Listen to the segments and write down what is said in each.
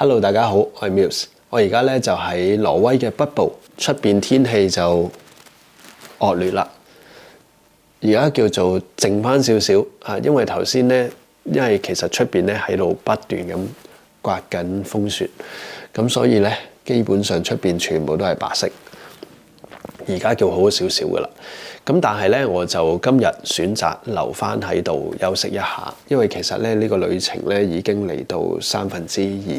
Hello， 大家好，我係 Muse。我而家咧就喺挪威嘅北部，出邊天氣就惡劣啦。而家叫做靜翻少少啊，因為頭先咧，因為其實出邊咧喺度不斷咁刮緊風雪，咁所以咧基本上出邊全部都係白色。而家叫好少少噶啦，咁但係咧我就今日選擇留翻喺度休息一下，因為其實咧呢個旅程咧已經嚟到2/3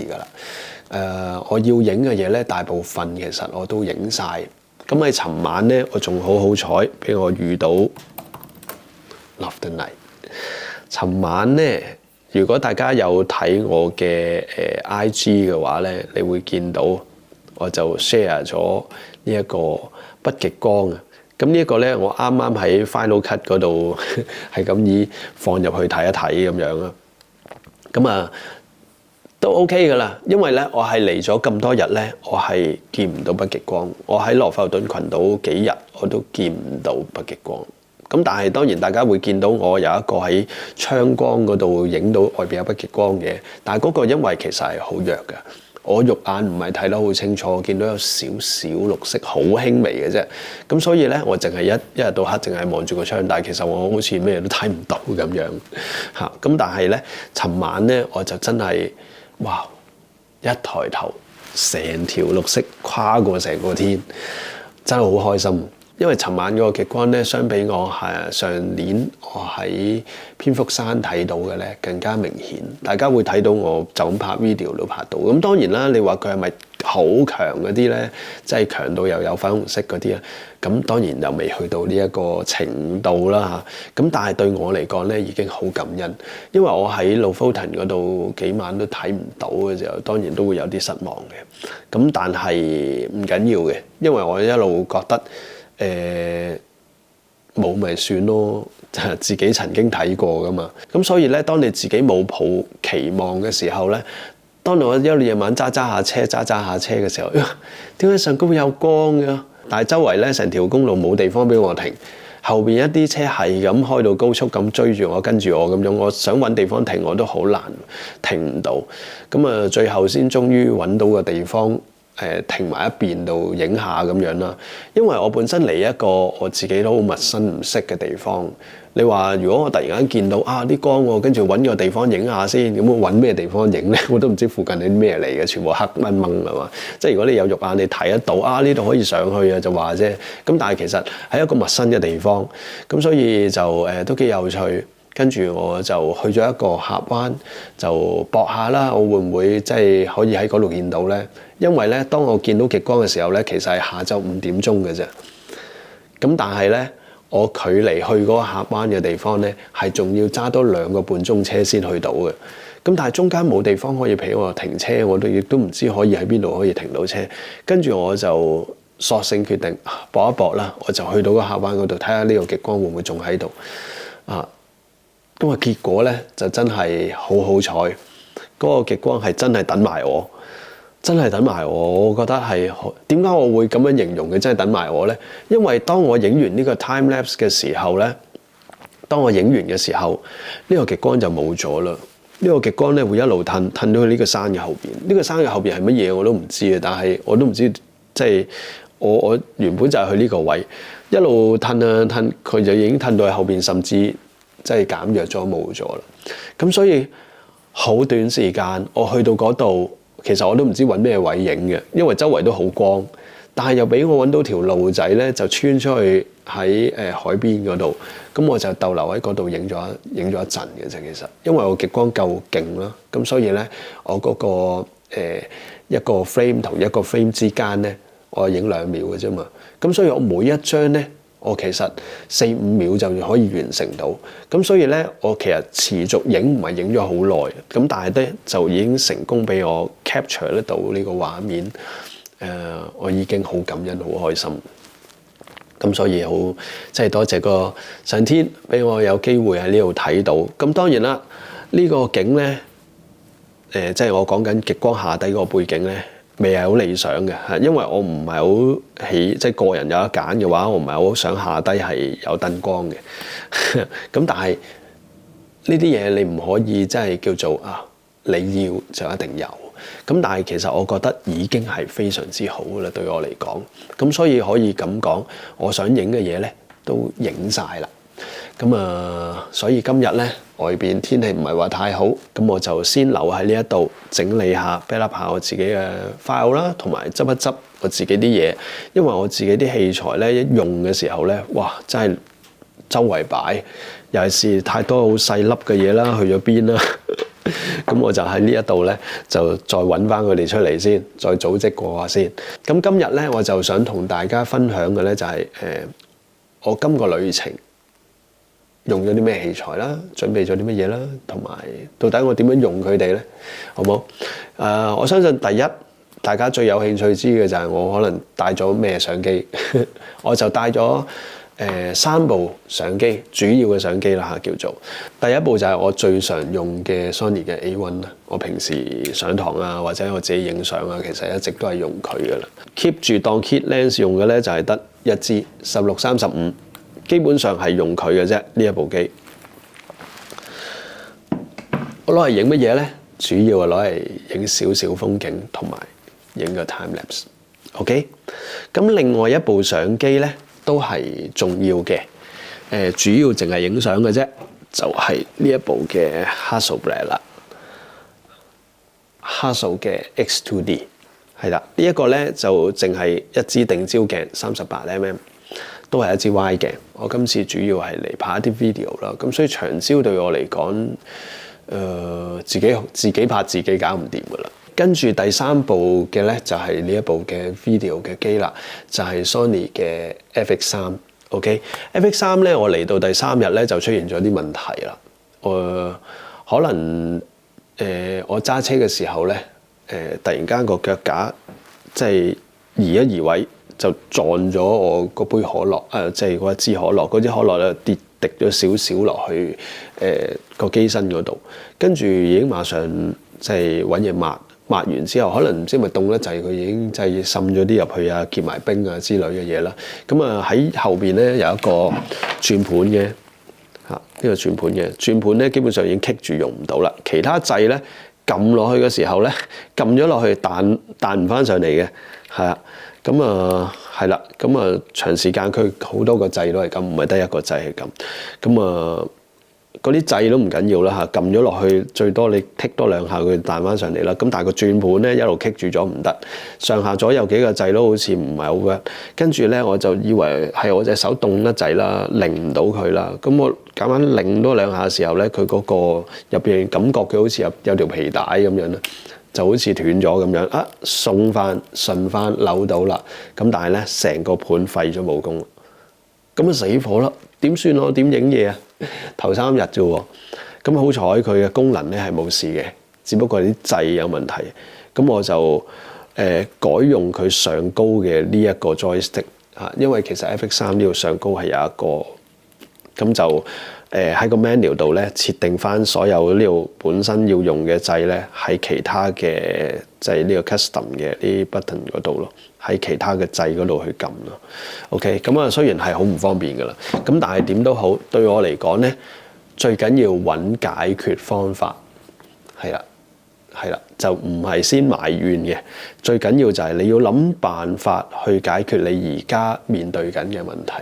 噶啦。我要影嘅嘢咧，大部分其實我都影晒。咁喺尋晚咧，我仲好彩，俾我遇到 Love the Night。尋晚咧，如果大家有睇我嘅IG 嘅話咧，你會見到我就 share 咗呢一個北極光啊！咁呢一個咧，我啱啱喺 Final Cut 嗰度係咁以放入去睇一睇咁樣啊。咁啊都 OK 噶啦，因為咧我係嚟咗咁多日咧，我係見唔到北極光。我喺羅浮頓群島幾日我都見唔到北極光。咁但係當然大家會見到我有一個喺窗光嗰度影到外邊有北極光嘅，但係嗰個因為其實係好弱嘅。我肉眼唔係睇得好清楚，我見到有少少綠色，好輕微嘅啫。咁所以咧，我淨係一日到黑淨係望住個窗，但係其實我好似咩都睇唔到咁樣嚇。咁但係咧，尋晚咧我就真係哇！一抬頭，成條綠色跨過成個天，真係好開心。因為尋晚嗰個極光咧，相比我上年我喺蝙蝠山睇到嘅咧，更加明顯。大家會睇到我就咁拍 video 都拍到。咁當然啦，你話佢係咪好強嗰啲咧？即係強到又有粉紅色嗰啲啊？咁當然又未去到呢一個程度啦嚇。咁但係對我嚟講咧，已經好感恩，因為我喺 Lofoten 嗰度幾晚都睇唔到嘅時候，當然都會有啲失望嘅。咁但係唔緊要嘅，因為我一路覺得。冇咪算咯，自己曾經睇過噶嘛。咁所以咧，當你自己冇抱期望嘅時候咧，當我一路夜晚揸下車嘅時候，點解上高有光嘅？但係周圍咧成條公路冇地方俾我停，後邊一啲車係咁開到高速咁追住我，跟住我咁樣，我想揾地方停我都好難，停唔到。咁啊，最後先終於揾到個地方。停埋一邊度影下咁樣啦，因為我本身嚟一個我自己都好陌生唔識嘅地方。你話如果我突然間見到啲光喎，跟住揾個地方影下先，咁我揾咩地方影咧？我都唔知附近係啲咩嚟嘅，全部黑掹掹係嘛？即係如果你有肉眼你睇得到呢度可以上去啊，就話啫。咁但係其實係一個陌生嘅地方，咁所以就都幾有趣。跟住我就去咗一個峽灣，就搏下啦。我會唔會即係可以喺嗰度見到咧？因為咧，當我見到極光嘅時候咧，其實係下晝5點鐘嘅啫。咁但係咧，我距離去嗰個峽灣嘅地方咧，係仲要揸多2個半鐘車先去到嘅。咁但係中間冇地方可以俾我停車，我亦都唔知可以喺邊度可以停到車。跟住我就索性決定搏一搏啦，我就去到個峽灣嗰度睇下呢個極光會唔會仲喺度啊！咁啊，結果咧就真係好彩，嗰個極光係真係等埋我，真係等埋我。我覺得係點解我會咁樣形容佢真係等埋我咧？因為當我影完呢個 time lapse 嘅時候咧，呢個極光就冇咗啦。呢個極光咧會一路褪到去呢個山嘅後邊。呢個山嘅後邊係乜嘢我都唔知嘅，但係我都唔知即係我原本就係去呢個位，一路褪，佢就已經褪到去後邊，甚至。即係減弱咗冇咗啦，咁所以好短時間我去到嗰度，其實我都唔知揾咩位影嘅，因為周圍都好光，但係又俾我揾到條路仔咧，就穿出去喺海邊嗰度，咁我就逗留喺嗰度影咗一陣嘅啫。其實因為我極光夠勁啦，咁所以咧我嗰個一個 frame 同一個 frame 之間咧，我影2秒嘅啫嘛，咁所以我每一張咧。我其實4-5秒就可以完成到，咁所以咧，我其實持續影唔係影咗好耐，咁但係咧就已經成功俾我 capture 得到呢個畫面，我已經好感恩、好開心。咁所以好即係多謝個上天俾我有機會喺呢度睇到。咁當然啦，呢個景咧，即係我講緊極光下底嗰個背景咧。未係好理想嘅，因為我唔係好喜，即係個人有得揀嘅話，我唔係好想下低係有燈光嘅。咁但係呢啲嘢你唔可以即係叫做你要就一定有。咁但係其實我覺得已經係非常之好噶啦，對我嚟講。咁所以可以咁講，我想影嘅嘢咧都影晒啦。咁所以今日咧外邊天氣唔係話太好，咁我就先留喺呢一度整理下 backup 下我自己嘅 file 啦，同埋執一執我自己啲嘢。因為我自己啲器材咧一用嘅時候咧，哇真係周圍擺，尤其是太多好細粒嘅嘢啦，去咗邊啦？咁我就喺呢一度咧就再揾翻佢哋出嚟先，再組織過下先。咁今日咧我就想同大家分享嘅咧就係我今個旅程用咗啲咩器材啦，準備咗啲乜嘢啦，同埋到底我點樣用佢哋咧，好冇？我相信第一大家最有興趣知嘅就係我可能帶咗咩相機，我就帶咗3部相機，主要嘅相機啦嚇，叫做第一部就係我最常用嘅 Sony 嘅 A1 啦。我平時上堂啊，或者我自己影相啊，其實一直都係用佢噶啦。keep 住當 kit lens 用嘅咧，就係得一支16-35，基本上係用佢嘅啫。呢一部機我攞嚟影乜嘢咧？主要係攞嚟影少少風景同埋影個 time lapse。OK， 咁另外一部相機咧都係重要嘅，主要淨係影相嘅啫，就係呢一部嘅 Hasselblad 啦。Hassel 嘅 X2D 係啦，呢一個咧就淨係一支定焦鏡38mm，都係一支 Y 鏡。我今次主要係嚟拍一啲 video 啦，咁所以長焦對我嚟講，自己拍自己搞唔掂噶啦。跟住第3部嘅咧就係呢一部嘅 video 嘅機啦，就係 Sony 嘅 FX3。OK，FX3 咧我嚟到第3日咧就出現咗啲問題啦。可能我揸車嘅時候咧，突然間個腳架即係移一移位，就撞咗我嗰杯可樂，即係嗰一支可樂，嗰支可樂咧滴咗少少落去個機身嗰度，跟住已經馬上即係揾嘢抹完之後，可能唔知咪凍得滯，佢已經即係滲咗啲入去啊，結埋冰啊之類嘅嘢啦。咁喺後邊咧有一個轉盤嘅。呢個轉盤咧，基本上已經棘住用唔到啦。其他掣咧撳落去嘅時候咧，撳咗落去彈唔翻上嚟嘅，係啊。係啦。長時間佢好多個掣都係咁，唔係得一個掣係咁。嗰啲掣都唔緊要啦嚇，撳咗落去最多你剔多2下佢彈翻上嚟啦。咁但係個轉盤咧一路棘住咗唔得，上下左右幾個掣都好似唔係好 work。跟住咧我就以為係我隻手凍得滯啦，擰唔到佢啦。咁我夾硬擰多2下嘅時候咧，佢嗰個入邊感覺佢好似有條皮帶咁樣啦，就好似斷咗咁樣送翻順翻扭到啦。咁但係咧成個盤廢咗冇功，咁死火啦！點算我點影嘢啊？頭3日啫喎，咁好彩佢嘅功能咧係冇事嘅，只不過啲掣有問題。咁我就改用佢上高嘅呢一個 joystick 嚇，因為其實 FX3 呢度上高係有一個，咁就喺個 menu 度咧設定翻所有呢度本身要用嘅掣咧，喺其他嘅就係呢個 custom 嘅啲 button 嗰度咯，喺其他嘅掣嗰度去撳咯。OK， 咁雖然係好唔方便噶啦，咁但係點都好，對我嚟講咧，最緊要揾解決方法，係啦，就唔係先埋怨嘅，最緊要就係你要諗辦法去解決你而家面對緊嘅問題。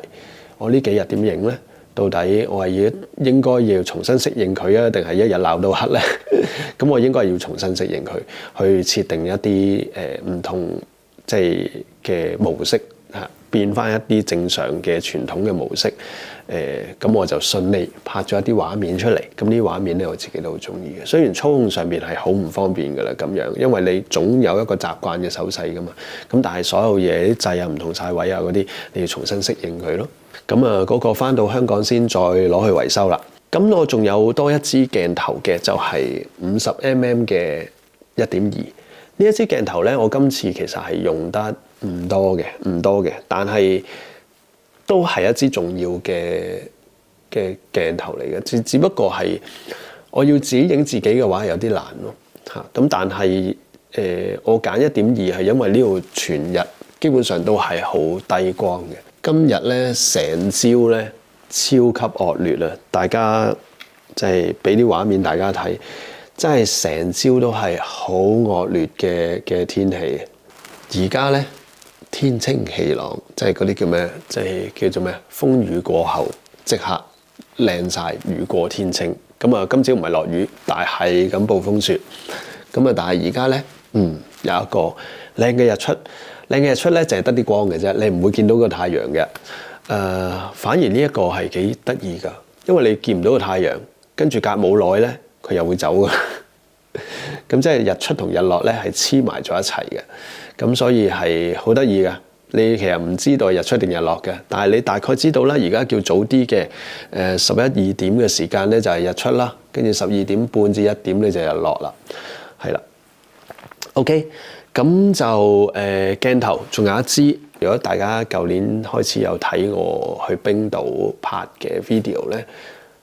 我呢幾日點影咧？到底我係應該要重新適應佢啊，定係一日鬧到黑咧？咁我應該要重新適應佢，去設定一啲唔同即係嘅模式嚇，變翻一啲正常嘅傳統嘅模式。咁我就順利拍咗一啲畫面出嚟。咁呢啲畫面咧，我自己都好中意嘅。雖然操控上面係好唔方便噶啦，咁樣，因為你總有一個習慣嘅手勢噶嘛。咁但係所有嘢啲掣啊唔同晒位啊嗰啲，你要重新適應佢咯。咁嗰個翻到香港先再攞去維修啦。咁我仲有多一支鏡頭嘅，就係50mm嘅1.2。呢一支鏡頭咧，我今次其實係用得唔多嘅，但係都係一支重要嘅鏡頭嚟嘅。只不過係我要自己影自己嘅話有啲難咯嚇。咁但係我揀1.2係因為呢度全日基本上都係好低光嘅。今日咧成朝咧超級惡劣啊！大家即係俾啲畫面大家睇，真係成朝都係好惡劣嘅天氣。而家咧天清氣朗，即係嗰啲叫咩？即係叫做咩？風雨過後即刻靚晒，雨過天晴。咁啊，今朝唔係落雨，但係咁暴風雪。咁啊，但係而家咧，有一個靚嘅日出。靚嘅日出咧，就係得啲光嘅啫，你唔會見到個太陽嘅。反而呢一個係幾得意㗎，因為你見唔到個太陽，跟住隔冇耐咧，佢又會走㗎。咁即係日出同日落咧係黐埋咗一齊嘅，咁所以係好得意㗎。你其實唔知道日出定日落嘅，但係你大概知道啦。而家叫早啲嘅11、2點嘅時間咧就係日出啦，跟住12點半至1點咧就日落啦，係啦。OK， 咁就鏡頭仲有一支。如果大家舊年開始有睇我去冰島拍嘅 video 咧，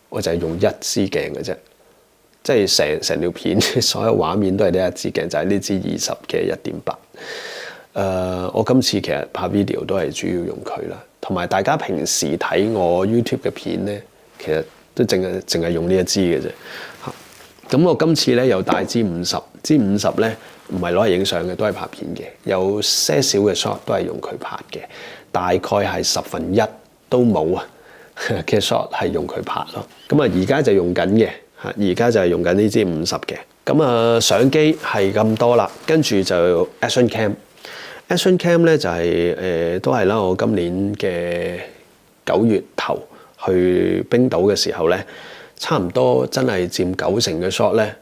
我就係用一支鏡嘅啫。即係成條片所有畫面都係呢一支鏡，就係呢支20嘅1.8。我今次其實拍 video 都係主要用佢啦，同埋大家平時睇我 YouTube 嘅片咧，其實都淨係用呢一支嘅啫。咁我今次咧又帶支50，支50咧唔係攞嚟影相嘅，都係拍片嘅。有些少嘅 shot 都係用佢拍嘅，大概係1/10都冇啊嘅 shot 係用佢拍咯。咁啊，而家就用緊嘅。而家就係用緊呢支50嘅，咁啊相機係咁多啦，跟住就 Action Cam。Action Cam 咧就係都係啦，我今年嘅9月頭去冰島嘅時候咧，差唔多真係佔90%嘅 shot 咧，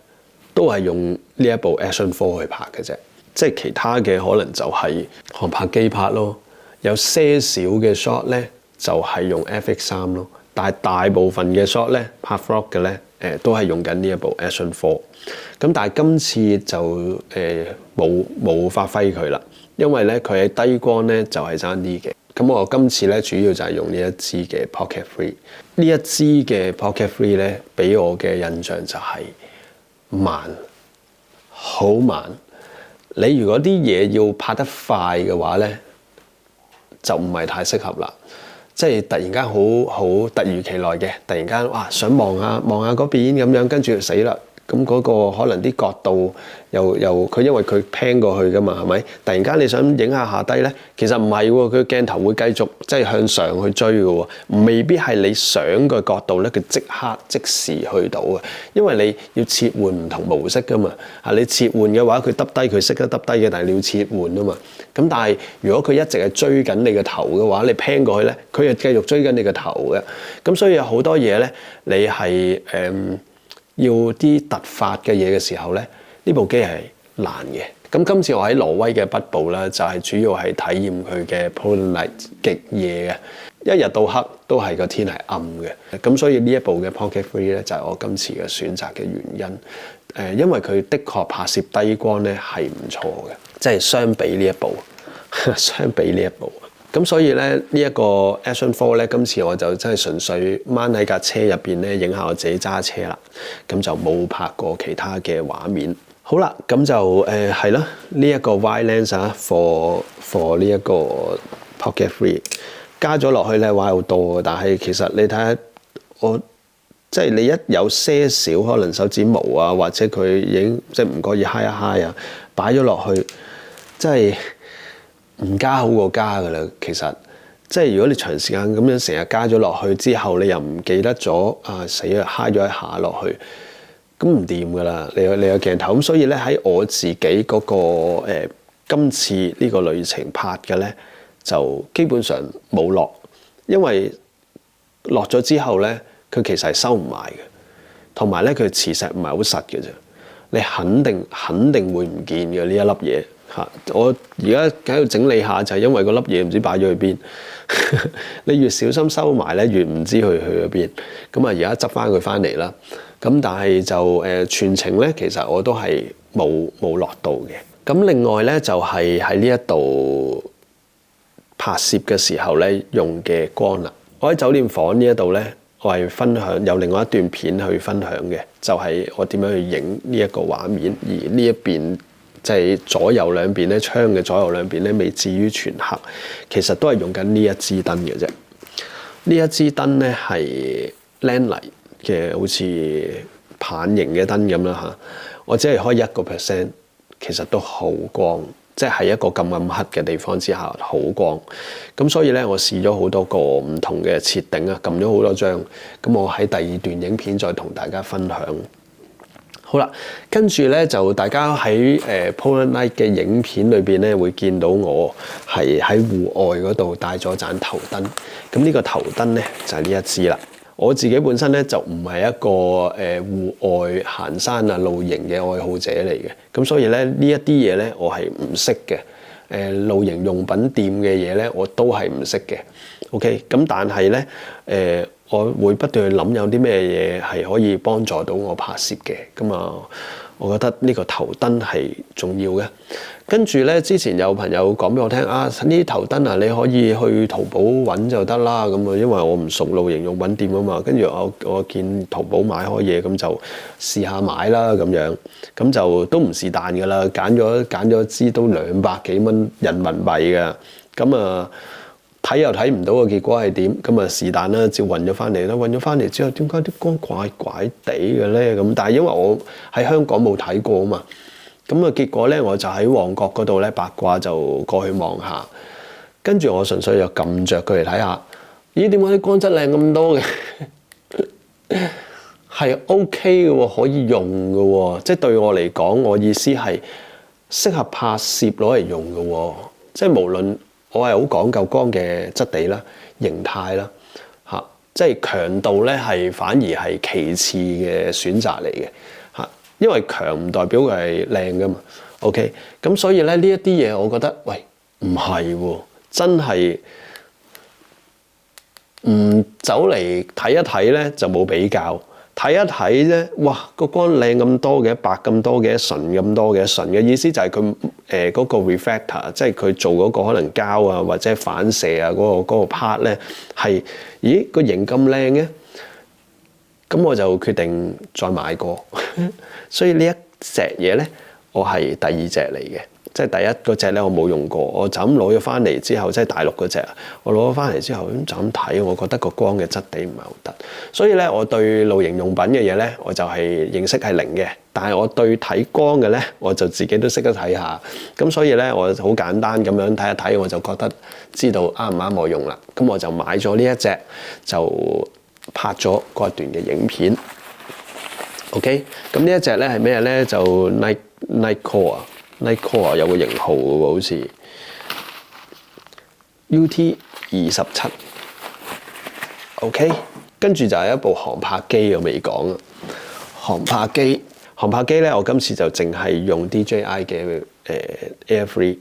都係用呢一部 Action 4去拍嘅啫。即係其他嘅可能就係航拍機拍咯，有些少嘅 shot 咧就係用 FX3咯，但係大部分嘅 shot 咧拍 vlog 嘅咧。都係用緊呢一部 Action 4，咁但係今次就冇發揮佢啦，因為咧佢喺低光咧就係爭啲嘅。咁我今次咧主要就係用呢一支嘅 Pocket 3，呢一支嘅 Pocket 3咧俾我嘅印象就係慢，好慢。你如果啲嘢要拍得快嘅話咧，就唔係太適合啦。即係突然間好突如其來嘅，突然間哇想望下嗰邊咁樣，跟住死啦！咁嗰個可能啲角度又佢因為佢 pan 過去噶嘛，係咪？突然間你想影下低咧，其實唔係喎，佢鏡頭會繼續即係向上去追嘅喎，未必係你想嘅角度咧，佢即刻即時去到嘅，因為你要切換唔同模式噶嘛。你切換嘅話，佢耷低佢識得耷低嘅，但係你要切換啊嘛。咁但係如果佢一直係追緊你嘅頭嘅話，你 pan 過去咧，佢又繼續追緊你嘅頭嘅。咁所以有好多嘢咧，你係要啲突發嘅嘢嘅時候咧，呢部機係難嘅。咁今次我喺挪威嘅北部咧，就係主要係體驗佢嘅 Polar Night 極夜嘅，一日到黑都係個天係暗嘅。咁所以呢一部嘅 Pocket 3咧，就係我今次嘅選擇嘅原因。因為佢的確拍攝低光咧係唔錯嘅，即係相比呢一部，咁所以咧呢一個 Action 4咧，今次我就真係純粹掹喺架車入邊咧影下我自己揸車啦，咁就冇拍過其他嘅畫面。好啦，咁就係啦，呢一個 wide lens 啊 for 呢一個 Pocket 3加咗落去咧，畫好多嘅，但係其實你睇下我。即係你一有些少可能手指毛啊，或者佢已經即係唔覺意揩一揩啊，擺咗落去，即係唔加好過加㗎啦。其實即係如果你長時間咁樣成日加咗落去之後，你又唔記得咗啊，死啊揩咗一下落去，咁唔掂㗎啦。你有鏡頭咁，所以咧喺我自己嗰個今次呢個旅程拍嘅咧，就基本上冇落，因為落咗之後咧。佢其實係收唔埋嘅，同埋咧佢磁石唔係好實嘅啫，你肯定會唔見嘅呢一粒嘢嚇。我而家喺度整理下，就係因為嗰粒嘢唔知擺咗去邊。你越小心收埋咧，越唔知去咗邊。咁啊，而家執翻佢翻嚟啦。咁但係就全程咧，其實我都係冇落到嘅。咁另外咧就係喺呢一度拍攝嘅時候咧用嘅光啦。我喺酒店房呢一度咧。我係分享有另外一段片去分享嘅，就係我點樣去影呢一個畫面，而呢一邊即係左右兩邊咧，窗嘅左右兩邊咧未至於全黑，其實都係用緊呢一支燈嘅啫。呢一支燈咧係 Langley 嘅，好似棒型嘅燈咁啦嚇，我只係開1%，其實都好光，即係喺一個咁暗黑嘅地方之下好光。咁所以咧，我試咗好多個唔同嘅設定啊，撳咗好多張。咁我喺第二段影片再同大家分享。好啦，跟住咧就大家喺Polar Night 嘅影片裏邊咧會見到我係喺戶外嗰度帶咗盞頭燈。咁呢個頭燈咧就係呢一支啦。我自己本身咧就唔係一個戶外行山啊露營嘅愛好者嚟嘅，咁所以咧呢一啲嘢咧我係唔識嘅。露營用品店嘅嘢咧我都係唔識嘅。OK， 咁但係咧我會不斷去諗有啲咩嘢係可以幫助到我拍攝嘅，咁啊，我覺得呢個頭燈係重要嘅。跟住咧，之前有朋友講俾我聽啊，呢啲頭燈啊，你可以去淘寶揾就得啦。咁啊，因為我唔熟露營用品店啊嘛，跟住我見淘寶買開嘢，咁就試下買啦咁樣，咁就都唔是但噶啦，揀咗支都200幾蚊人民幣嘅，咁啊。睇又睇唔到個結果係點，咁啊是但啦，照運咗翻嚟啦。運咗翻嚟之後，點解啲光怪怪地嘅咧？咁但係因為我喺香港冇睇過啊嘛，咁啊結果咧我就喺旺角嗰度咧八卦就過去望下，跟住我純粹就撳着佢嚟睇下，咦點解啲光質靚咁多嘅？係 OK 嘅喎，可以用嘅喎，即係對我嚟講，我意思係適合拍攝攞嚟用嘅喎，即係無論。我係好講究光嘅質地啦、形態啦，嚇，即係強度咧係反而係其次嘅選擇嚟嘅，嚇，因為強唔代表佢係靚噶嘛。OK，咁所以咧呢一啲嘢，我覺得喂唔係喎，真係唔走嚟睇一睇咧就冇比較。睇一睇啫，哇個光靚咁多嘅，白咁多嘅，純咁多嘅，純嘅意思就係佢嗰個 reflector， 即係佢做嗰個可能膠啊或者反射啊嗰個 part 咧係，咦個型咁靚嘅，咁我就決定再買過。所以呢一隻嘢咧，我係第二隻嚟嘅。即係第一嗰隻咧，我冇用過，我就咁攞咗翻嚟之後，即係大陸嗰隻，我攞咗翻嚟之後咁就咁睇，我覺得個光嘅質地唔係好得，所以咧我對露營用品嘅嘢咧，我就係認識係零嘅，但係我對睇光嘅咧，我就自己都識得睇下，咁所以咧我好簡單咁樣睇一睇，我就覺得知道啱唔啱我用啦，咁我就買咗呢一隻，就拍咗嗰一段嘅影片。OK， 咁呢一隻咧係咩咧？就 Nitecore 有個型號嘅喎，好似 UT27。OK， 跟住就係一部航拍機，我未講啊。航拍機咧，我今次就淨係用 DJI 嘅Air3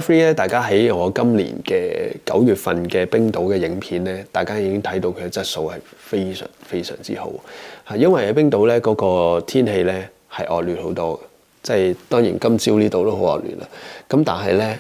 咧。大家喺我今年嘅9月份嘅冰島嘅影片咧，大家已經睇到佢嘅質素係非常非常之好。係因為喺冰島咧嗰個天氣咧係惡劣好多嘅。即係當然今朝呢度都好惡劣啦，咁但係咧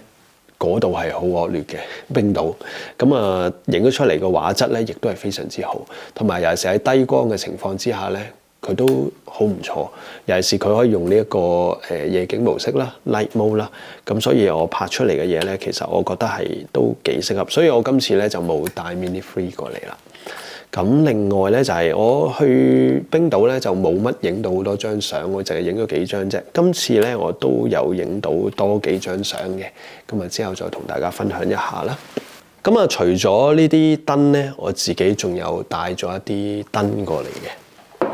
嗰度係好惡劣嘅冰島，咁啊影咗出嚟嘅畫質咧亦都係非常之好，同埋尤其是喺低光嘅情況之下咧，佢都好唔錯。尤其是佢可以用呢一個夜景模式啦 ，Night Mode 啦，咁所以我拍出嚟嘅嘢咧，其實我覺得係都幾適合，所以我今次咧就冇帶 Mini 3過嚟啦。咁另外咧就係我去冰島咧就冇乜影到好多張相，我淨係影咗幾張啫。今次咧我都有影到多幾張相嘅，咁啊之後再同大家分享一下啦。咁啊除咗呢啲燈咧，我自己仲有帶咗一啲燈過嚟嘅。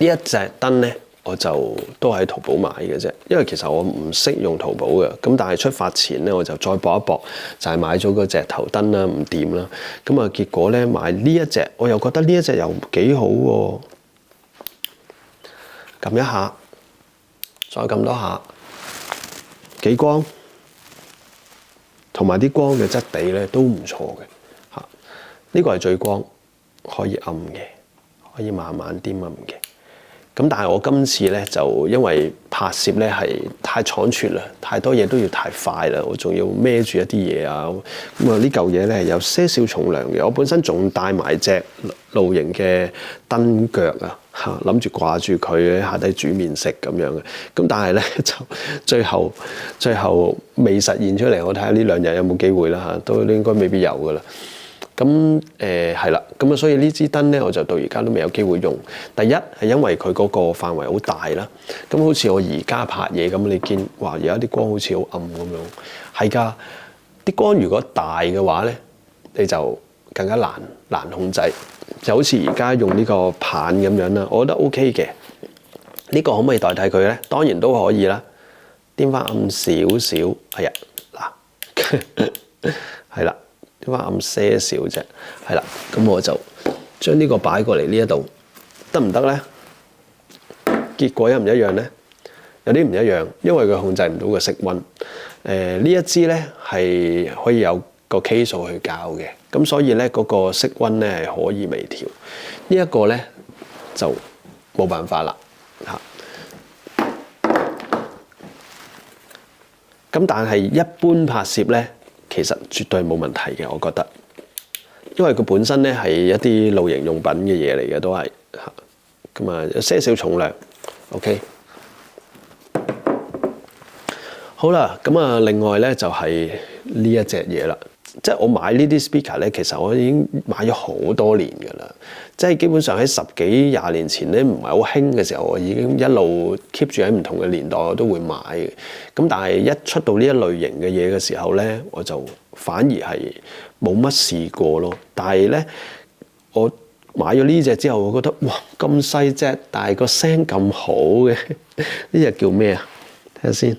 呢一隻燈咧，我就都喺淘寶買嘅啫，因為其實我唔識用淘寶嘅，咁但係出發前咧我就再搏一搏，就係買咗嗰隻頭燈啦，唔掂啦，咁啊結果咧買呢一隻，我又覺得呢一隻又幾好喎，撳一下，再撳多下，幾光，同埋啲光嘅質地咧都唔錯嘅嚇，呢個係最光，可以暗嘅，可以慢慢啲暗嘅。咁但係我今次咧就因為拍攝咧係太倉促啦，太多嘢都要太快啦，我仲要孭住一啲嘢啊，咁啊呢嚿嘢咧係有些少重量嘅，我本身仲帶埋隻露營嘅燈腳啊，嚇諗住掛住佢喺下底煮麵食咁樣嘅，咁但係咧就最後未實現出嚟，我睇下呢2日有冇機會啦嚇，都應該未必有噶啦。咁係啦，咁啊所以呢支燈咧我就到而家都未有機會用。第一係因為佢嗰個範圍好大啦，咁好似我而家拍嘢咁，你見哇而家啲光好似好暗咁樣，係㗎，啲光如果大嘅話咧，你就更加難控制，就好似而家用呢個棒咁樣啦，我覺得 OK 嘅。呢個可唔可以代替佢咧？當然都可以啦，顛翻暗少少，係啊，嗱，係啦，顛翻暗些少啫，係啦，咁我就將呢個擺過嚟呢一度，得唔得咧？結果一唔一樣咧？有啲唔一樣，因為佢控制唔到個色溫。呢一支咧係可以有個 K 數去校嘅，咁所以咧嗰個色溫咧係可以微調。呢一個咧就冇辦法啦。咁但係一般拍攝咧，其實絕對冇問題嘅，我覺得，因為佢本身咧係一啲露營用品嘅嘢嚟嘅，都係嚇，咁啊有些少重量 ，OK。好啦，咁啊另外咧就係呢一隻嘢啦。即係我買呢啲 speaker 咧，其實我已經買咗好多年㗎啦。即係基本上喺10幾20年前咧，唔係好興嘅時候，我已經一路 keep 住喺唔同嘅年代我都會買嘅。咁但係一出到呢一類型嘅嘢嘅時候咧，我就反而係冇乜試過咯。但係咧，我買咗呢隻之後，我覺得哇咁細隻，但係個聲咁好嘅，呢隻叫咩啊？睇下先，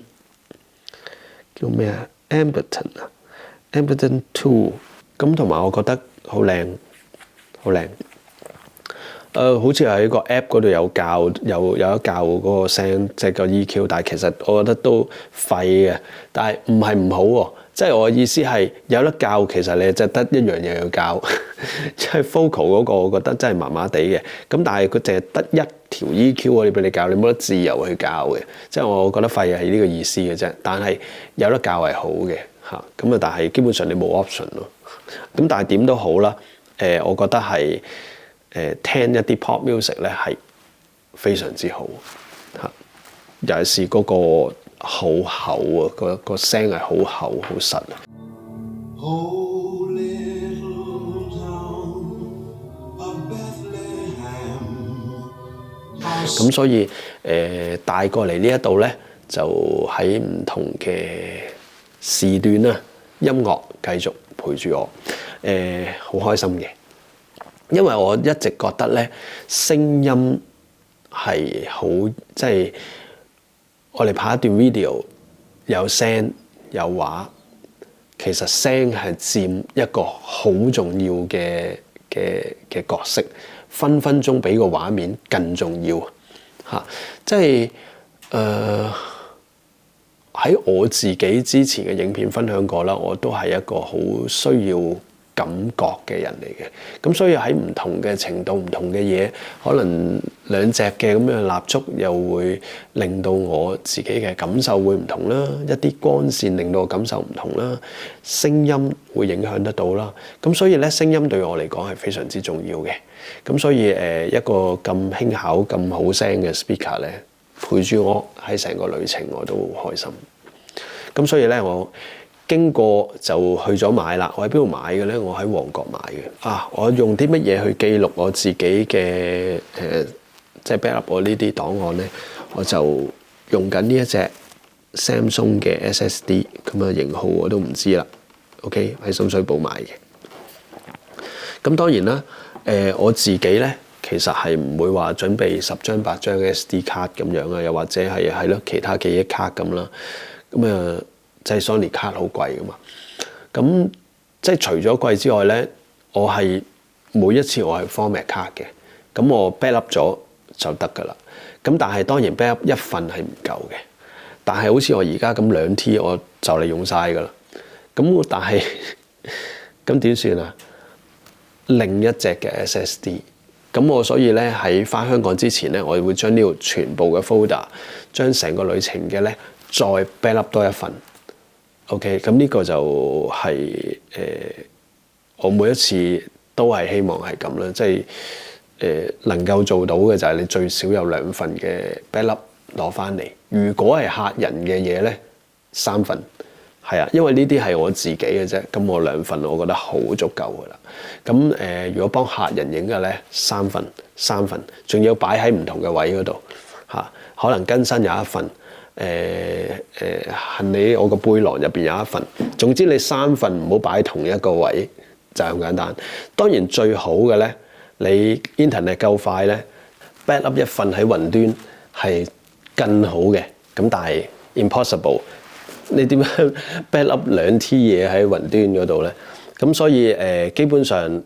叫咩啊 ？Amberton 啊。Amberton 2，咁同埋我覺得好靚，好靚。好似喺個 app 嗰度有得校嗰個聲，即係個 EQ，但係其實我覺得都廢嘅。但係唔係唔好喎，即係我嘅意思係有得校，其實你就得一樣嘢要校，即係 Focal 嗰個，我覺得真係麻麻地嘅。咁但係佢淨係得一條 EQ 可以俾你校，你冇得自由去校嘅。即係我覺得廢係呢個意思嘅啫。但係有得校係好嘅。咁啊，但係基本上你冇 option 咯。咁但係點都好啦。我覺得係聽一啲 pop music 咧係非常之好嚇。尤其是嗰個好厚啊，個聲係好厚好實啊。咁所以帶過嚟呢一度咧，就喺唔同嘅時段啦，音樂繼續陪住我，好開心嘅，因為我一直覺得咧，聲音係好，即係我哋拍一段 video 有聲有畫，其實聲係佔一個好重要嘅角色，分分鐘比個畫面更重要嚇，即係喺我自己之前嘅影片分享過啦，我都係一個好需要感覺嘅人嚟嘅。咁所以喺唔同嘅程度、唔同嘅嘢，可能兩隻嘅咁樣蠟燭又會令到我自己嘅感受會唔同啦。一啲光線令到我感受唔同啦。聲音會影響得到啦。咁所以咧，聲音對我嚟講係非常之重要嘅。咁所以一個咁輕巧、咁好聲嘅 speaker 咧，陪住我喺成個旅程，我都好開心。咁所以咧，我經過就去咗買啦。我喺邊度買嘅咧？我喺旺角買嘅。我用啲乜嘢去記錄我自己嘅即係 backup 我呢啲檔案咧？我就用緊呢一隻 Samsung 嘅 SSD， 咁啊型號我都唔知啦。OK， 喺深水埗買嘅。咁當然啦，我自己咧，其實係唔會話準備10張8張 SD 卡咁樣啊，又或者係咯其他記憶卡咁啦。咁即係 Sony 卡好貴噶嘛。咁即係除咗貴之外咧，我係每一次我係 format 卡嘅。咁我 backup 咗就得噶啦。咁但係當然 backup 一份係唔夠嘅。但係好似我而家咁2 T 我就嚟用晒噶啦。咁但係咁點算啊？另一隻嘅 SSD。咁我所以咧喺返香港之前咧，我會將呢度全部嘅 folder， 將成個旅程嘅咧再 backup 多一份。OK， 咁呢個就係我每一次都係希望係咁啦，即係能夠做到嘅就係你最少有2份嘅 backup 攞翻嚟。如果係客人嘅嘢咧，3份係啊，因為呢啲係我自己嘅啫，咁我2份我覺得好足夠噶啦。咁如果幫客人影嘅咧，3份，仲要擺喺唔同嘅位嗰度嚇，可能跟身有1份，行李我個背囊入邊有1份，總之你3份唔好擺同一個位，就係咁簡單。當然最好嘅咧，你 internet 夠快咧，backup 1份喺雲端係更好嘅。咁但係 impossible， 你點樣 backup 2T 嘢喺雲端嗰度咧？咁所以基本上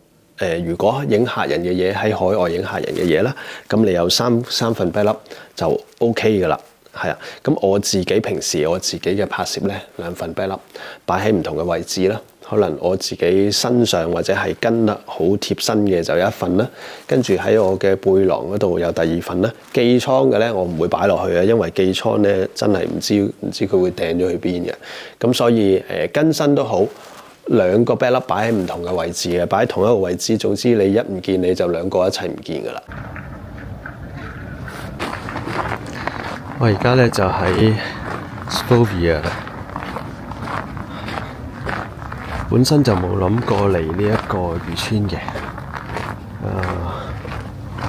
如果影客人嘅嘢喺海外影客人嘅嘢啦，咁你有三份 backup 就 OK 噶啦。係啊，咁我自己平時我自己嘅拍攝咧，2份 backup 擺喺唔同嘅位置啦。可能我自己身上或者係跟得好貼身嘅就有1份啦，跟住喺我嘅背囊嗰度有第2份啦。寄倉嘅咧我唔會擺落去啊，因為寄倉咧真係唔知佢會掟咗去邊嘅。咁所以跟身都好，2個 backup 擺喺唔同嘅位置嘅，擺喺同一個位置，總之你一唔見你就2個一齊唔見噶啦。我而家咧就喺 Scovia， 本身就冇諗過嚟呢一個漁村嘅，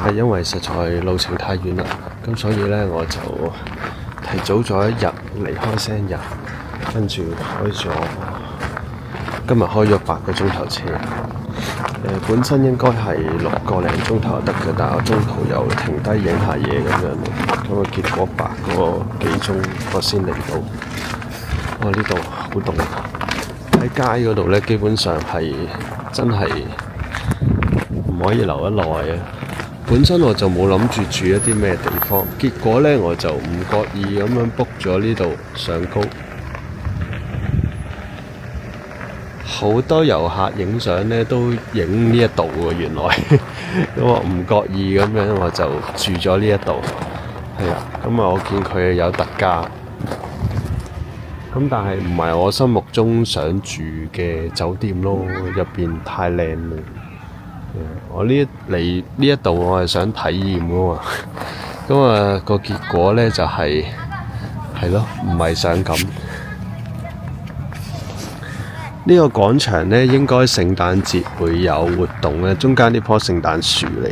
係因為實在路程太遠啦，咁所以咧我就提早咗1日離開聖日，跟住今日開咗8個鐘頭車。本身應該係6個零鐘頭得嘅，但係我中途又停低影下嘢咁樣，咁啊結果8個幾鐘我先嚟到。呢度好凍，喺街嗰度咧基本上係真係唔可以留得耐啊！本身我就冇諗住住一啲咩地方，結果咧我就唔覺意咁樣 book 咗呢度上高。好多遊客影相咧都影呢一度喎，原來咁我唔覺意咁樣我就住咗呢一度，係啊，咁啊我見佢有特價，咁但係唔係我心目中想住嘅酒店咯，入邊太靚啦。我嚟呢一度我係想體驗噶嘛，咁啊個結果咧就係咯，唔係想咁。呢個廣場咧，應該聖誕節會有活動咧，中間呢棵聖誕樹嚟。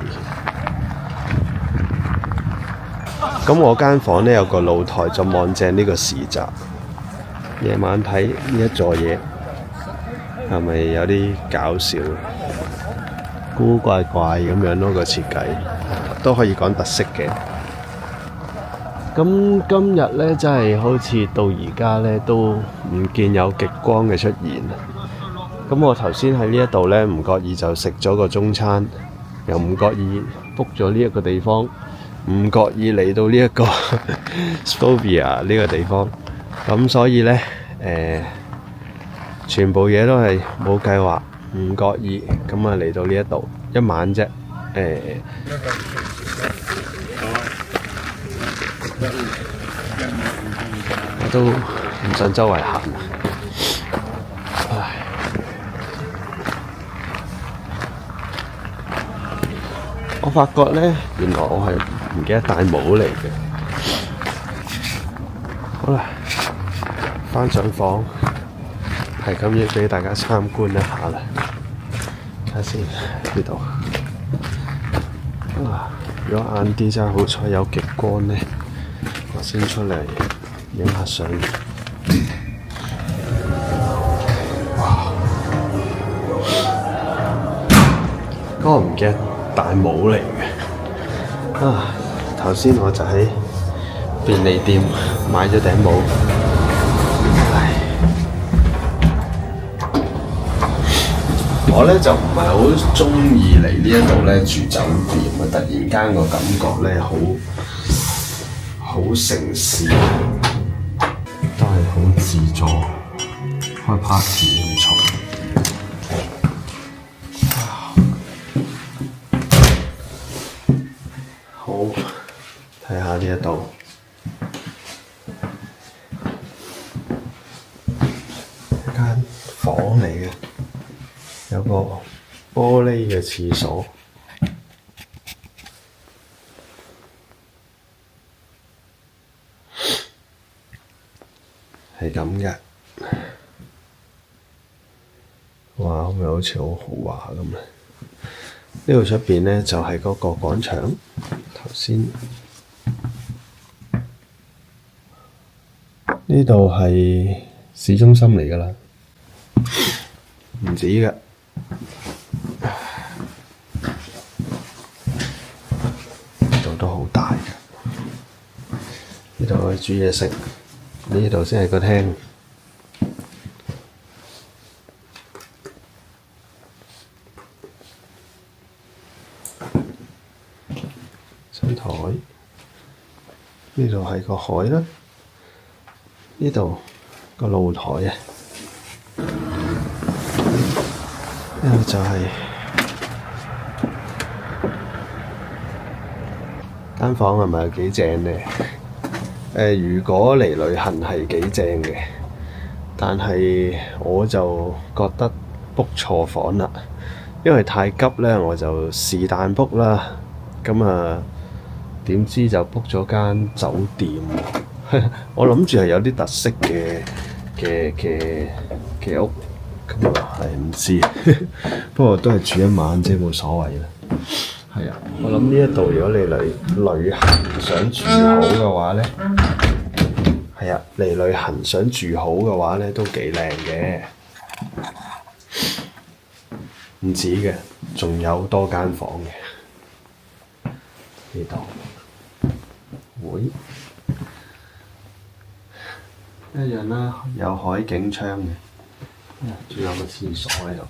咁我間房咧有個露台，就望正呢個市集。夜晚睇呢一座嘢，係咪有啲搞笑？古怪怪咁樣咯，個設計都可以講特色嘅。咁今日咧，真係好似到而家咧都唔見有極光嘅出現。咁我頭先喺呢一度咧，唔覺意就食咗個中餐，又唔覺意 book 咗呢一個地方，唔覺意嚟到呢一個 Scovia 呢個地方。咁所以咧，全部嘢都係冇計劃，唔覺意咁啊嚟到呢一度1晚啫，我都唔想周圍行。唉，我發覺咧，原來我係唔記得帶帽嚟嘅。好啦，返上房，係咁要俾大家參觀一下啦。睇下先呢度。如果晏啲真係好彩有極光咧，我先出嚟影下相。哇！嗰個唔記得帶帽嚟嘅。頭先我就喺便利店買咗頂帽。我咧就唔係好中意嚟呢一度咧住酒店啊！突然間個感覺咧好城市，都係好自助，開 party 咁嘈。好，睇下呢一度，一間房嚟嘅。有個玻璃嘅廁所，係咁嘅。哇！咁咪好似好豪華咁啊！呢度出邊咧就係嗰個廣場，頭先呢度係市中心嚟㗎啦，唔止㗎。呢度都好大㗎，呢度可以煮嘢食，呢度先係個廳。新台，呢度係個海啦，呢度個露台啊，呢度就係間房，係咪有幾正呢？如果嚟旅行係幾正嘅，但係我就覺得 book 錯房啦，因為太急咧，我就是但 book 啦，咁啊〜點知就 book 咗間酒店喎，我諗住係有啲特色嘅屋，咁啊係唔知，不過都係住一晚啫，冇所謂啦。係啊，我諗呢一度如果你嚟旅行想住好嘅話咧，係啊，嚟旅行想住好嘅話咧都幾靚嘅，唔止嘅，仲有多間房嘅呢度。會一樣啦，有海景窗嘅，仲有個廁所喺度。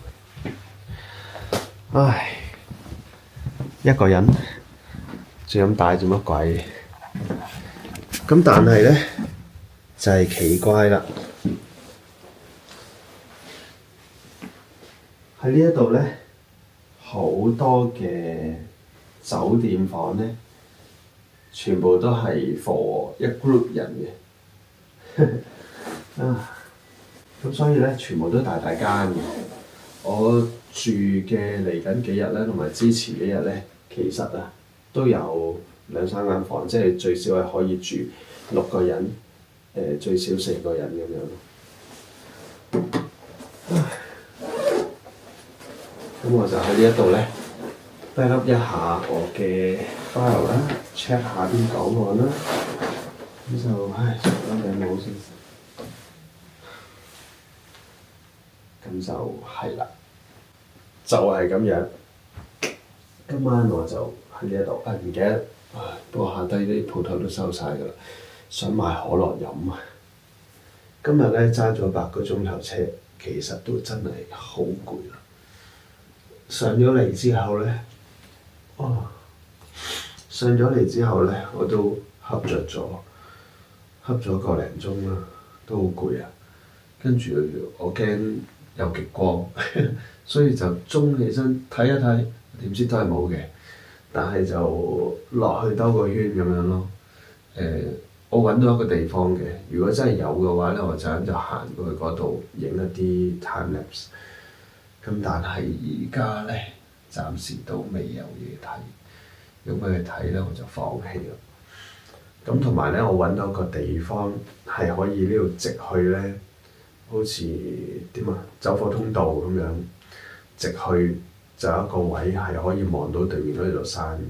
唉，一個人仲咁大做乜鬼？咁但係咧就係奇怪啦，喺呢一度咧好多嘅酒店房咧。全部都係 for 一 group 人嘅，咁所以咧全部都大大間嘅。我住嘅嚟緊幾日咧，同埋之前幾日咧，其實啊都有2、3間房，即係最少係可以住6個人，最少4個人咁樣。咁我就喺呢一度咧。backup 一下我嘅 file 啦 ，check 下啲檔案啦，咁就除咗頂帽先，咁就係啦，就係咁樣。今晚我就喺呢一度，唔記得，不過下低啲鋪頭都收晒㗎啦，想買可樂飲啊！今日咧揸咗8個鐘頭車，其實都真係好攰啦。上咗嚟之後咧〜上咗嚟之後咧，我都瞌着咗，瞌咗個零鐘啦，都好攰啊。跟住我驚有極光，所以就鐘起身睇一睇，點知都係冇嘅。但係就落去兜個圈咁樣咯。我揾到一個地方嘅，如果真係有嘅話咧，我就行過去嗰度影一啲 time lapse。咁但係而家咧，暫時都未有嘢睇，如果俾佢睇咧，我就放棄啦。咁同埋咧，我揾到個地方係可以呢度直去咧，好似點啊走火通道咁樣，直去就有一個位係可以望到對面嗰座山嘅，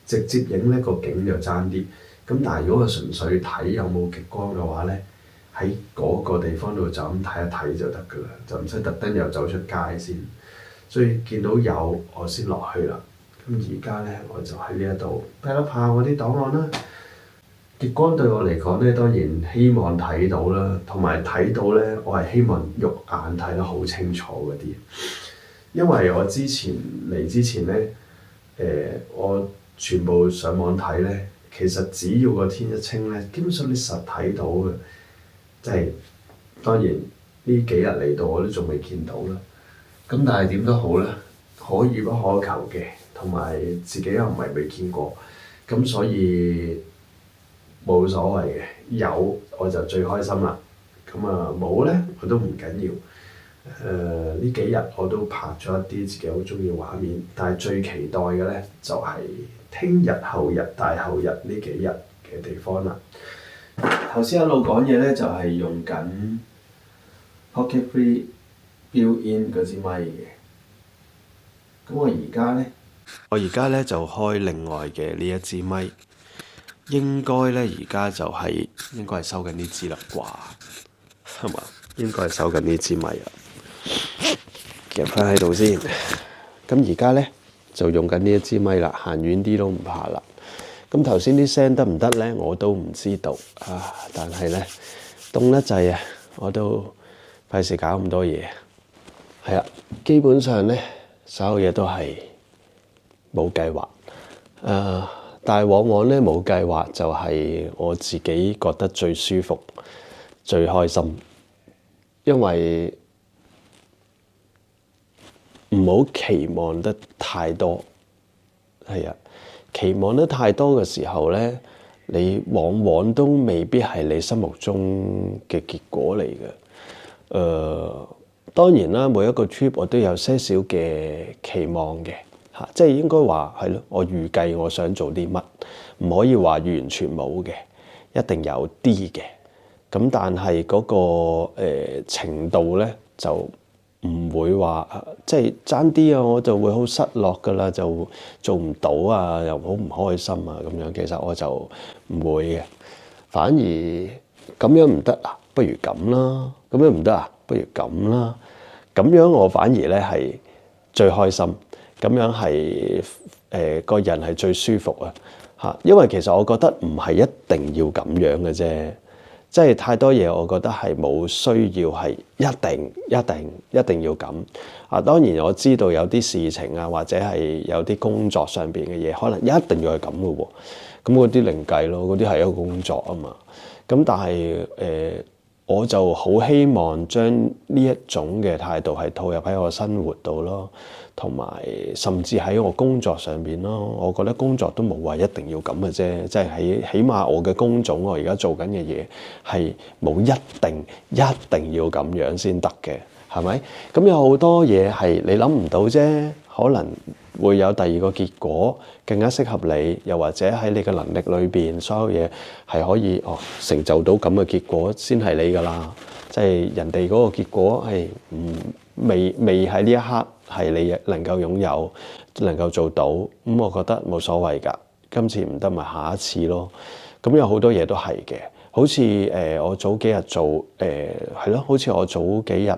直接影呢個景就爭啲。咁但係如果我純粹睇有冇極光嘅話咧，喺嗰個地方度就咁睇一睇就得㗎啦，就唔使特登又走出街先。所以見到有我先落去啦。咁而家咧我就喺呢一度 backup 下我啲檔案啦。極光對我嚟講咧，當然希望睇到啦，同埋睇到咧，我係希望肉眼睇得好清楚嗰啲。因為我之前嚟之前咧，我全部上網睇咧，其實只要個天一清咧，基本上你實睇到嘅。即係當然呢幾日嚟到我都仲未見到啦。咁但係點都好啦，可遇不可求嘅，同埋自己又唔係未見過，咁所以冇所謂嘅，有我就最開心啦。咁啊冇咧我都唔緊要。呢幾日我都拍咗一啲自己好中意嘅畫面，但係最期待嘅咧就係聽日、後日、大後日呢幾日嘅地方啦。頭先一路講嘢咧，就係用緊 Pocket Free build in 嗰支咪嘅。咁我而家咧就開另外嘅呢一支咪，應該咧而家就應該係收緊呢支啦啩，係嘛？應該係收緊呢支咪啦，夾翻喺度先。咁而家咧就用緊呢一支咪啦，行遠啲都唔怕啦。咁頭先啲聲得唔得咧？我都唔知道啊，但係咧凍得滯啊，我都費事搞咁多嘢。係啊，基本上咧所有嘢都係冇計劃。但係往往咧冇計劃就係我自己覺得最舒服、最開心，因為唔好期望得太多。係啊，期望得太多嘅時候咧，你往往都未必係你心目中嘅結果嚟嘅。當然啦，每一個 trip 我都有些少嘅期望嘅嚇，即係應該話係咯。我預計我想做啲乜，唔可以話完全冇嘅，一定有啲嘅。咁但係嗰個程度咧就唔會話即係爭啲啊，我就會好失落噶啦，就做唔到啊，又好唔開心啊咁樣。其實我就唔會嘅，反而咁樣唔得啊，不如咁啦；咁樣唔得啊，不如咁啦。咁樣我反而咧係最開心，咁樣係個人係最舒服啊嚇。因為其實我覺得唔係一定要咁樣嘅啫，即係太多嘢，我覺得係冇需要係一定要咁啊。當然我知道有啲事情啊，或者係有啲工作上邊嘅嘢，可能一定要係咁嘅喎。咁嗰啲另計咯，嗰啲係一個工作啊嘛。咁但係我就好希望將呢一種嘅態度係套入喺我生活度咯，同埋甚至喺我工作上邊咯。我覺得工作都冇話一定要咁嘅啫，即係起碼我嘅工種我而家做緊嘅嘢係冇一定要咁樣先得嘅，係咪？咁有好多嘢係你諗唔到啫，可能會有第二個結果更加適合你，又或者喺你嘅能力裏邊，所有嘢係可以成就到咁嘅結果先係你㗎啦。即係人哋嗰個結果係未喺呢一刻係你能夠擁有、能夠做到，咁我覺得冇所謂㗎。今次唔得咪下一次咯。咁有好多嘢都係嘅，好似我早幾日做係咯，好似我早幾日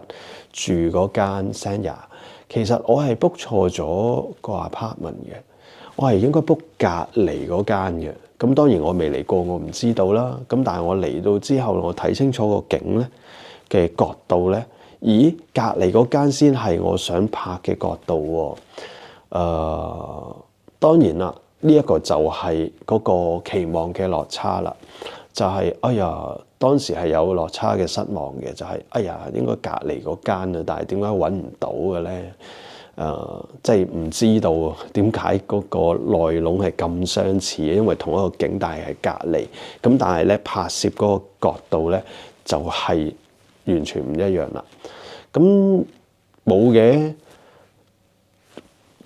住嗰間 Sanya。其實我係 book 錯咗個 apartment 嘅，我係應該 book 隔離嗰間嘅。咁當然我未嚟過，我唔知道啦。咁但係我嚟到之後，我睇清楚個景咧嘅角度咧，咦，隔離嗰間先係我想拍嘅角度喎。當然啦，呢一個就係嗰個期望嘅落差啦。就係哎呀，當時係有落差嘅失望嘅，就係哎呀，應該隔離嗰間啊，但係點解揾唔到嘅咧？即係唔知道點解嗰個內籠係咁相似嘅，因為同一個景，但係隔離。咁但係咧拍攝嗰個角度咧就係完全唔一樣啦。咁冇嘅，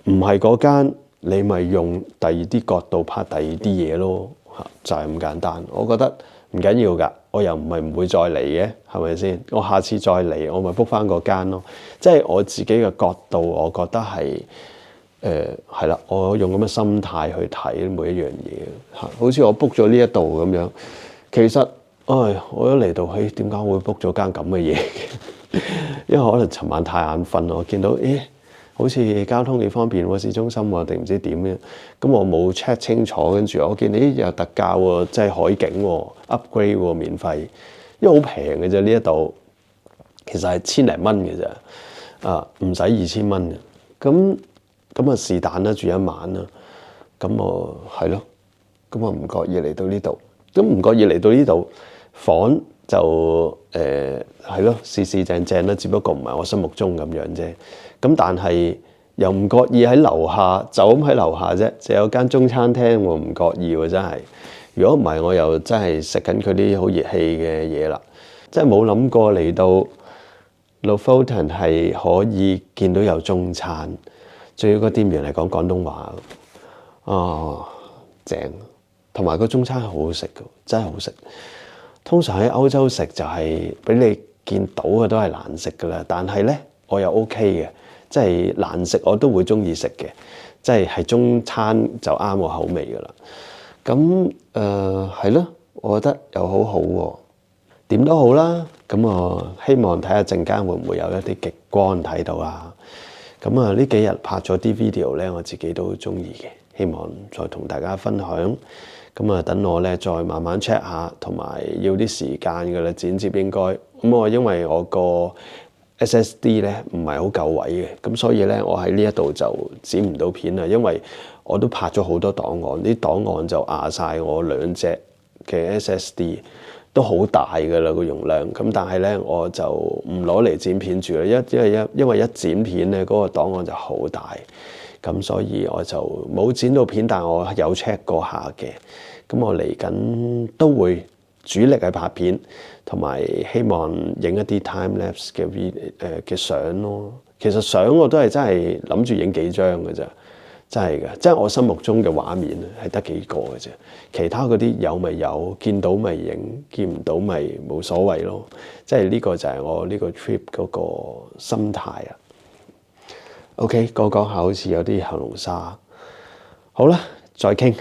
唔係嗰間，你咪用第二啲角度拍第二啲嘢咯。就係咁簡單，我覺得唔緊要㗎，我又唔係唔會再嚟嘅，係咪先？我下次再嚟，我咪 book 翻嗰間咯。即係我自己嘅角度，我覺得係係啦，我用咁嘅心態去睇每一樣嘢嚇。好似我 book 咗呢一度咁樣，其實我一嚟到，點解會 book 咗間咁嘅嘢嘅？因為可能尋晚太眼瞓，我見到好似交通幾方便喎，市中心喎，定唔知點嘅。咁我冇 check 清楚，跟住我見你有特價喎，即係海景喎 ，upgrade 喎，免費，因為好平嘅啫呢一度，其實係千零蚊嘅啫，唔使2000蚊嘅。咁啊是但啦，住一晚啦。咁我係咯，咁我唔覺意嚟到呢度，咁唔覺意嚟到呢度房就係咯，四正正啦，只不過唔係我心目中咁樣啫。咁但係又唔覺意喺樓下，就咁喺樓下啫，就有間中餐廳喎，唔覺意喎真係。如果唔係，我又真係食緊佢啲好熱氣嘅嘢啦。真係冇諗過嚟到 Lofoten 係可以見到有中餐，仲要個店員係講廣東話，正。同埋個中餐係好好食嘅，真係好食。通常喺歐洲食就係俾你見到嘅都係難食㗎啦，但係咧，我又 OK 嘅，即係難食我都會中意食嘅，即係中餐就啱我口味噶啦。咁係咯，我覺得又好好喎。點都好啦，咁我希望睇下陣間會唔會有一啲極光睇到啦。咁呢幾日拍咗啲 video 咧，我自己都中意嘅，希望再同大家分享。咁等我咧再慢慢 check 下，同埋要啲時間嘅啦，剪接應該。咁我因為我個 SSD 咧唔係好夠位嘅，咁所以咧我喺呢一度就剪唔到片啦，因為我都拍咗好多檔案，啲檔案就壓晒我兩隻嘅 SSD。都好大㗎啦個容量，咁但係咧我就唔攞嚟剪片住啦，因為一剪片咧嗰個檔案就好大，咁所以我就冇剪到片，但我有 check 過下嘅。咁我嚟緊都會主力係拍片，同埋希望影一啲 time lapse 嘅相咯。其實相我都係真係諗住影幾張㗎咋。真係嘅，即係我心目中嘅畫面係得幾個嘅啫，其他嗰啲有咪有，見到咪影，見唔到咪冇所謂咯。即係呢個就係我呢個 trip 嗰個心態啊。OK，講下好似有啲喉嚨沙，好啦，再傾。